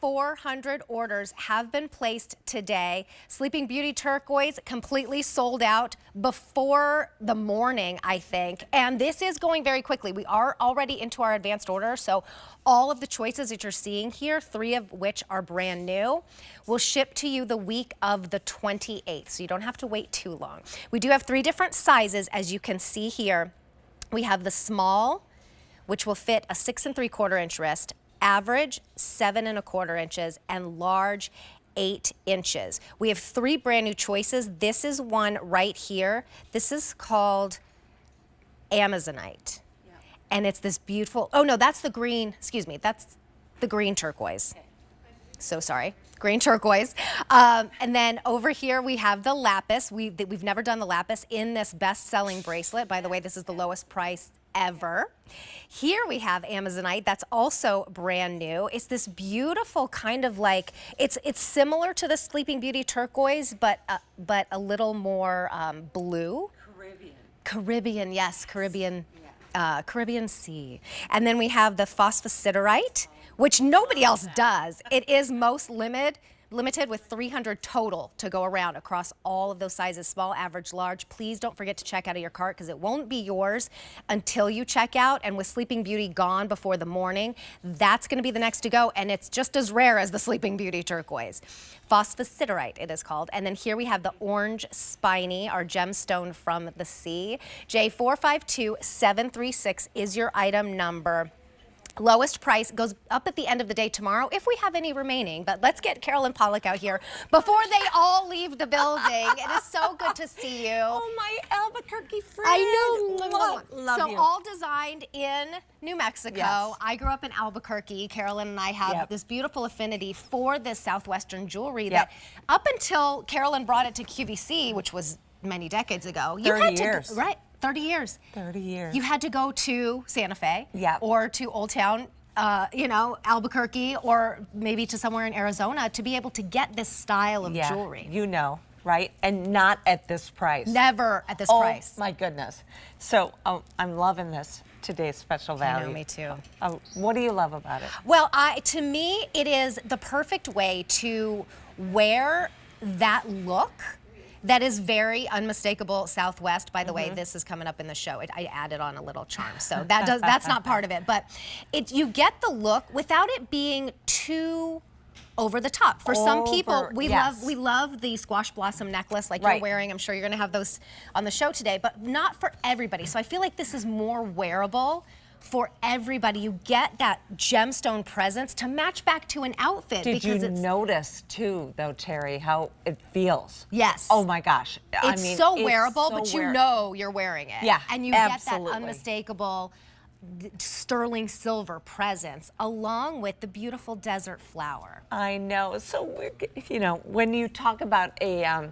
400 orders have been placed today. Sleeping Beauty turquoise completely sold out before the morning, I think. And this is going very quickly. We are already into our advanced order, so all of the choices that you're seeing here, 3 of which are brand new, will ship to you the week of the 28th, so you don't have to wait too long. We do have 3 different sizes, as you can see here. We have the small, which will fit a 6 3/4 inch wrist, average 7 1/4 inches, and large 8 inches. We have 3 brand new choices. This is one right here. This is called Amazonite. Yeah. And it's this beautiful, oh no, that's the green, excuse me, that's the green turquoise. Okay. So sorry, green turquoise. And then over here we have the lapis. We've never done the lapis in this best-selling bracelet. By the way, this is the lowest price ever. Here we have Amazonite. That's also brand new. It's this beautiful kind of like, it's similar to the Sleeping Beauty turquoise, but a little more blue. Caribbean, yes, Caribbean. Yeah. Caribbean Sea. And then we have the phosphosiderite, which nobody else does. It is most limited with 300 total to go around across all of those sizes, small, average, large. Please don't forget to check out of your cart because it won't be yours until you check out. And with Sleeping Beauty gone before the morning, that's going to be the next to go. And it's just as rare as the Sleeping Beauty turquoise. Phosphosiderite, it is called. And then here we have the orange spiny, our gemstone from the sea. J452736 is your item number. Lowest price goes up at the end of the day tomorrow if we have any remaining. But let's get Carolyn Pollock out here before they all leave the building. It is so good to see you. Oh, my Albuquerque friend. I know. Love you. All designed in New Mexico. Yes. I grew up in Albuquerque. Carolyn and I have this beautiful affinity for this Southwestern jewelry that up until Carolyn brought it to QVC, which was many decades ago. 30 years. Right. 30 years. 30 years. You had to go to Santa Fe or to Old Town, you know, Albuquerque, or maybe to somewhere in Arizona to be able to get this style of jewelry. You know, right? And not at this price. Never at this price. Oh, my goodness. So I'm loving this today's special value. I know, me too. What do you love about it? Well, to me, it is the perfect way to wear that look. That is very unmistakable Southwest. By the way, this is coming up in the show. I added on a little charm, so that's not part of it. But you get the look without it being too over the top. For some people, we love the squash blossom necklace like you're wearing. I'm sure you're going to have those on the show today, but not for everybody. So I feel like this is more wearable for everybody. You get that gemstone presence to match back to an outfit. Did you notice too, though, Terry, how it feels? Yes. Oh my gosh. It's so wearable, but you know you're wearing it. Yeah, and you get that unmistakable sterling silver presence along with the beautiful desert flower. I know. So you know, when you talk about a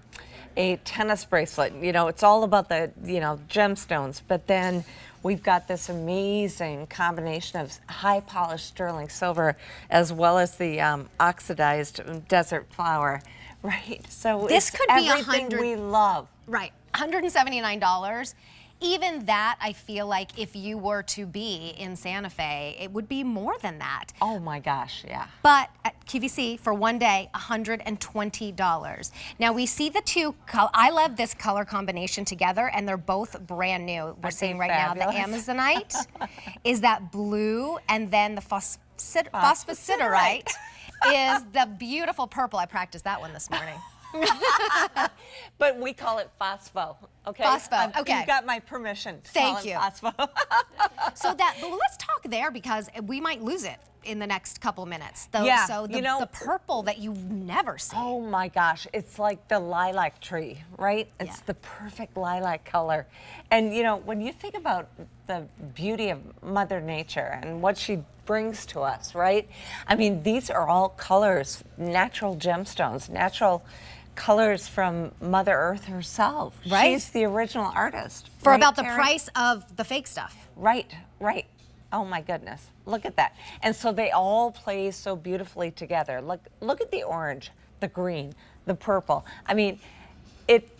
tennis bracelet, you know, it's all about the, you know, gemstones, but then we've got this amazing combination of high polished sterling silver as well as the oxidized desert flower, right? So this could be everything we love. Right, $179. Even that, I feel like if you were to be in Santa Fe, it would be more than that. Oh my gosh, yeah. But at QVC, for one day, $120. Now we see the two, I love this color combination together, and they're both brand new. We're seeing right now the Amazonite is that blue, and then the phosphosiderite is the beautiful purple. I practiced that one this morning. But we call it phospho, okay? Phospho, okay. You've got my permission to Thank call you. it phospho. But let's talk there because we might lose it in the next couple minutes. So the purple that you never see. Oh my gosh, it's like the lilac tree, right? It's the perfect lilac color. And you know, when you think about the beauty of Mother Nature and what she brings to us, right? I mean, these are all colors, natural gemstones, natural colors from Mother Earth herself. Right. She's the original artist. For about the price of the fake stuff. Right, right. Oh my goodness, look at that. And so they all play so beautifully together. Look at the orange, the green, the purple. I mean,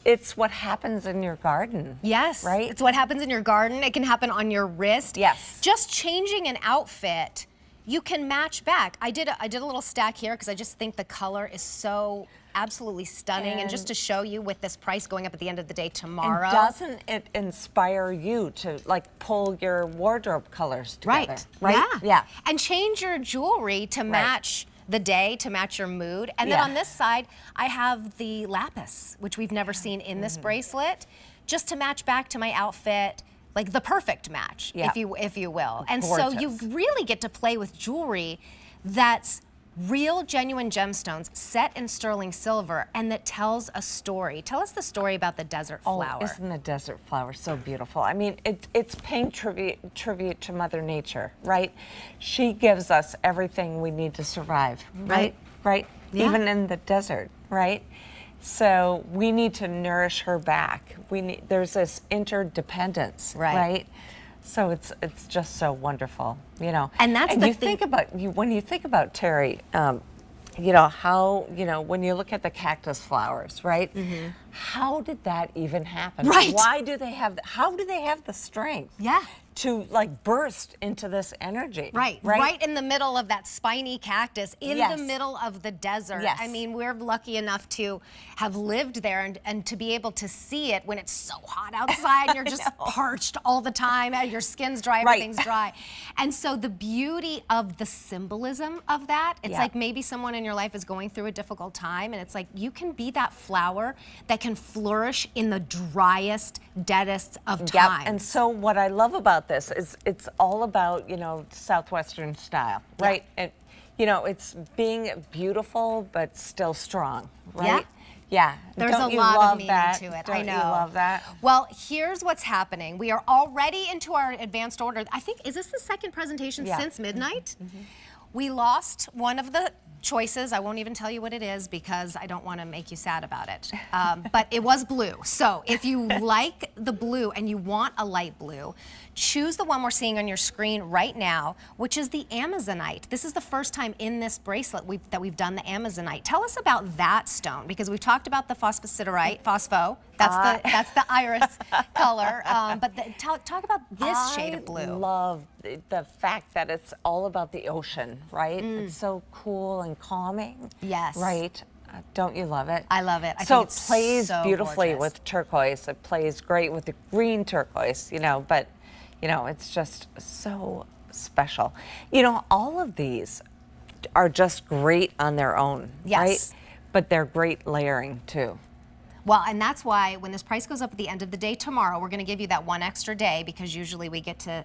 it's what happens in your garden. Yes, right? It's what happens in your garden. It can happen on your wrist. Yes. Just changing an outfit you can match back. I did a little stack here because I just think the color is so absolutely stunning, and just to show you with this price going up at the end of the day tomorrow. And doesn't it inspire you to like pull your wardrobe colors together? Right. Right? Yeah. And change your jewelry to match the day, to match your mood. And then on this side, I have the lapis, which we've never seen in this bracelet, just to match back to my outfit, like the perfect match, if you will. And so you really get to play with jewelry that's real, genuine gemstones set in sterling silver and that tells a story. Tell us the story about the desert flower. Oh, isn't the desert flower so beautiful? I mean, it's paying tribute to Mother Nature, right? She gives us everything we need to survive, right? Right? Yeah. Even in the desert, right? So we need to nourish her back. There's this interdependence, right? So it's just so wonderful, you know. And that's and the you thing. When you think about Terry, you know how when you look at the cactus flowers, right? How did that even happen? Right. Why do they have? How do they have the strength? Yeah. To like burst into this energy. Right in the middle of that spiny cactus, in Yes. the middle of the desert. Yes. I mean, we're lucky enough to have lived there and to be able to see it when it's so hot outside and you're just parched all the time, and your skin's dry, everything's dry. And so the beauty of the symbolism of that, it's like maybe someone in your life is going through a difficult time, and it's like you can be that flower that can flourish in the driest, deadest of times. And so what I love about this is it's all about, Southwestern style, right? And, it's being beautiful but still strong, right? Yeah. There's Don't a you lot love of meaning that? to it. Don't I know. You love that? Well, here's what's happening. We are already into our advanced order. I think, is this the second presentation since midnight? We lost one of the choices. I won't even tell you what it is because I don't want to make you sad about it. But it was blue. So if you like the blue and you want a light blue, choose the one we're seeing on your screen right now, which is the Amazonite. This is the first time in this bracelet that we've done the Amazonite. Tell us about that stone, because we've talked about the phosphosiderite, phospho. That's the iris color. But talk about this shade of blue. I love the fact that it's all about the ocean, right? It's so cool and calming. Yes. Right? Don't you love it? I love it. I so think it's it plays so beautifully gorgeous. with turquoise. It plays great with the green turquoise, but it's just so special. All of these are just great on their own, right? But they're great layering too. Well, and that's why when this price goes up at the end of the day tomorrow, we're going to give you that one extra day, because usually we get to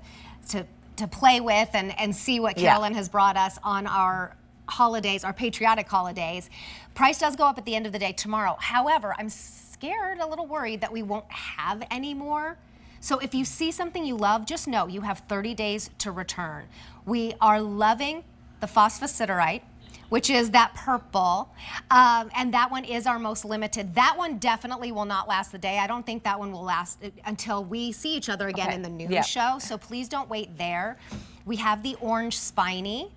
play with and see what Carolyn has brought us on our holidays, our patriotic holidays. Price does go up at the end of the day tomorrow. However, I'm scared, a little worried that we won't have any more. So if you see something you love, just know you have 30 days to return. We are loving the phosphosiderite, which is that purple, and that one is our most limited. That one definitely will not last the day. I don't think that one will last until we see each other again in the noon show, so please don't wait there. We have the orange spiny,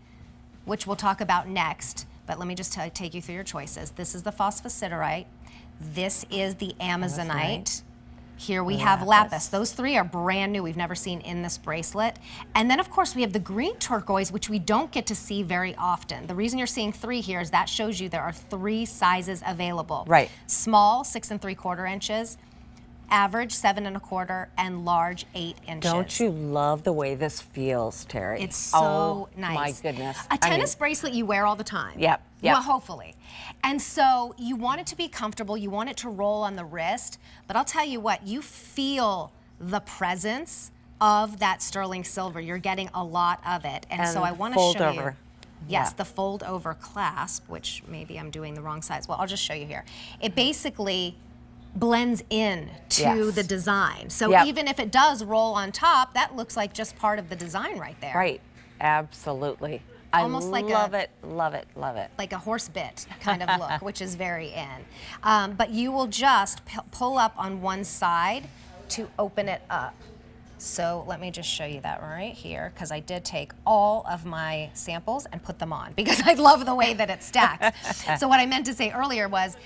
which we'll talk about next, but let me just take you through your choices. This is the phosphosiderite. This is the Amazonite. Here we have lapis. Those three are brand new. We've never seen in this bracelet. And then, of course, we have the green turquoise, which we don't get to see very often. The reason you're seeing three here is that shows you there are three sizes available. Right. Small, 6 3/4 inches. Average, 7 1/4, and large, 8 inches. Don't you love the way this feels, Terry? It's so nice. My goodness. A tennis bracelet you wear all the time. Yep. Well, hopefully. And so you want it to be comfortable, you want it to roll on the wrist, but I'll tell you what, you feel the presence of that sterling silver. You're getting a lot of it. And so I want to show you. Yes, the fold over clasp, which maybe I'm doing the wrong size. Well, I'll just show you here. It basically blends in to the design. So even if it does roll on top, that looks like just part of the design right there. Right, absolutely. Almost like love it, love it, love it. Like a horse bit kind of look, which is very in. But you will just pull up on one side to open it up. So let me just show you that right here, because I did take all of my samples and put them on because I love the way that it stacks. So what I meant to say earlier was,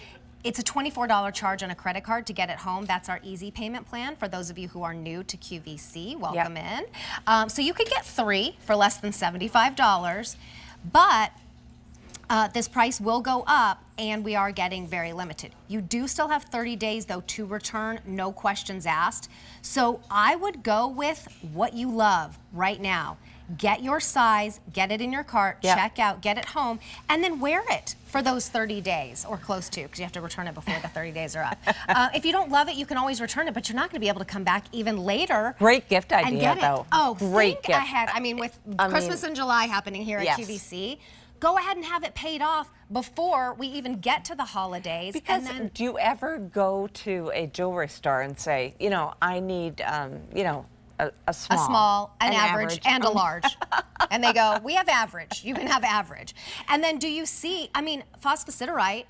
It's a $24 charge on a credit card to get it home. That's our easy payment plan for those of you who are new to QVC. Welcome in. So you could get 3 for less than $75, but this price will go up, and we are getting very limited. You do still have 30 days, though, to return, no questions asked. So I would go with what you love right now. Get your size, get it in your cart, check out, get it home, and then wear it for those 30 days, or close to, because you have to return it before the 30 days are up. If you don't love it, you can always return it, but you're not going to be able to come back even later. Great gift idea, and get though. Oh, great think gift. ahead. I mean, with Christmas in July happening here at QVC, go ahead and have it paid off before we even get to the holidays. Because do you ever go to a jewelry store and say, you know, I need, you know, a small, an average, and a large. And they go, we have average. You can have average. And then do you see, I mean, phosphosiderite,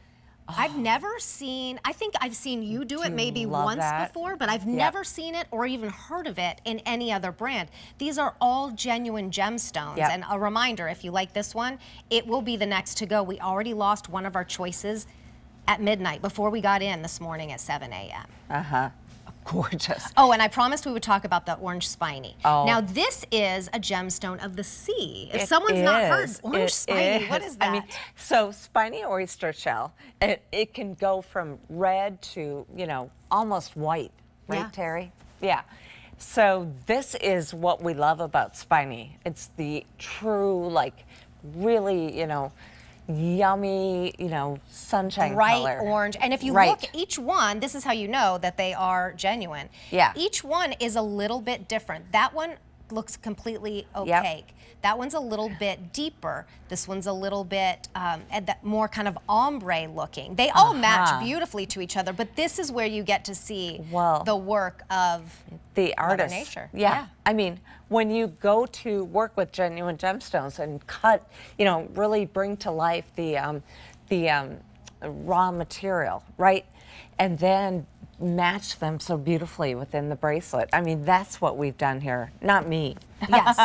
I've never seen, I think I've seen you do it maybe once before, but I've never seen it or even heard of it in any other brand. These are all genuine gemstones. And a reminder, if you like this one, it will be the next to go. We already lost one of our choices at midnight before we got in this morning at 7 a.m. Gorgeous. Oh, and I promised we would talk about the orange spiny. Now, this is a gemstone of the sea. If someone's not heard orange spiny, what is that? I mean, so spiny oyster shell, it can go from red to, you know, almost white, right, Terry? Yeah. So this is what we love about spiny. It's the true, like, really, you know, yummy, you know, sunshine color. Bright orange. And if you look, each one, this is how you know that they are genuine. Each one is a little bit different. That one looks completely opaque. That one's a little bit deeper. This one's a little bit more kind of ombre looking. They all match beautifully to each other, but this is where you get to see the work of the artist. Mother Nature. I mean, when you go to work with genuine gemstones and cut, you know, really bring to life the raw material, right? And then match them so beautifully within the bracelet. I mean, that's what we've done here. Not me. Yes.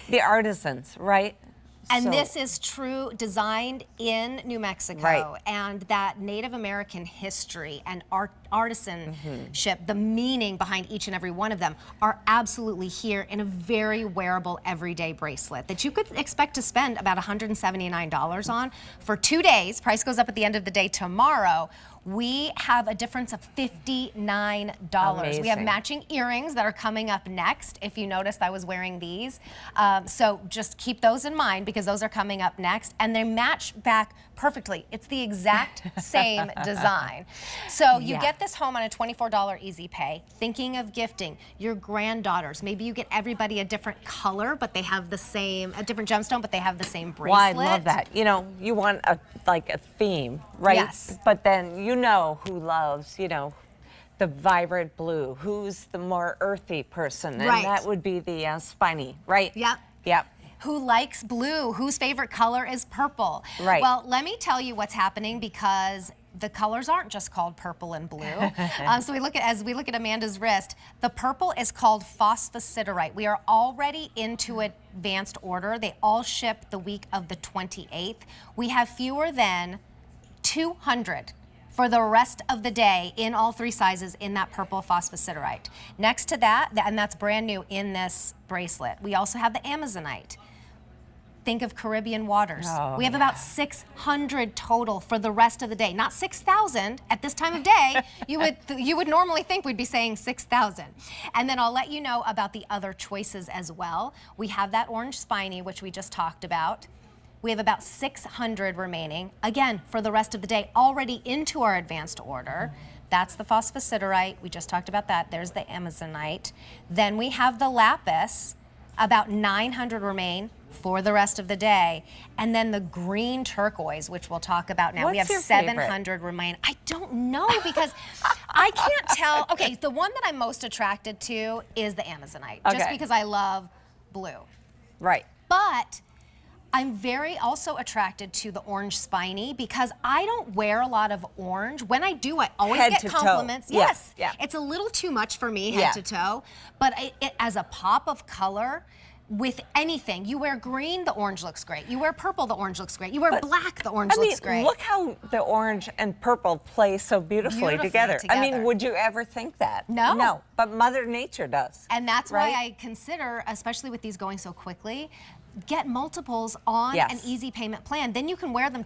The artisans, right? And this is true, designed in New Mexico, and that Native American history and artisanship, the meaning behind each and every one of them, are absolutely here in a very wearable, everyday bracelet that you could expect to spend about $179 on for 2 days. Price goes up at the end of the day tomorrow. We have a difference of $59. Amazing. We have matching earrings that are coming up next. If you noticed, I was wearing these. So just keep those in mind because those are coming up next. And they match back perfectly. It's the exact same design. So you get this home on a $24 easy pay. Thinking of gifting your granddaughters. Maybe you get everybody a different color, but they have the same, a different gemstone, but they have the same bracelet. Well, I love that. You know, you want like a theme, right? Yes. But then you know who loves, you know, the vibrant blue, who's the more earthy person, and that would be the spiny, right? Yep. Who likes blue? Whose favorite color is purple? Right. Well, let me tell you what's happening because the colors aren't just called purple and blue. So as we look at Amanda's wrist, the purple is called phosphosiderite. We are already into advanced order. They all ship the week of the 28th. We have fewer than 200 for the rest of the day in all 3 sizes in that purple phosphosiderite. Next to that, and that's brand new in this bracelet, we also have the Amazonite. Think of Caribbean waters. We have about 600 total for the rest of the day. Not 6,000 at this time of day. You would normally think we'd be saying 6,000. And then I'll let you know about the other choices as well. We have that orange spiny, which we just talked about. We have about 600 remaining, again, for the rest of the day, already into our advanced order. That's the phosphosiderite. We just talked about that. There's the Amazonite. Then we have the lapis. About 900 remain for the rest of the day. And then the green turquoise, which we'll talk about now. We have 700 remain. I don't know because I can't tell. Okay, the one that I'm most attracted to is the Amazonite, just because I love blue. Right. But I'm very also attracted to the orange spiny because I don't wear a lot of orange. When I do, I always get compliments. Yes. It's a little too much for me, head to toe. But it, as a pop of color, with anything. You wear green, the orange looks great. You wear purple, the orange looks great. You wear black, the orange looks great. Look how the orange and purple play so beautifully together. I mean, would you ever think that? No. No, but Mother Nature does. And that's why I consider, especially with these going so quickly, get multiples on an easy payment plan. Then you can wear them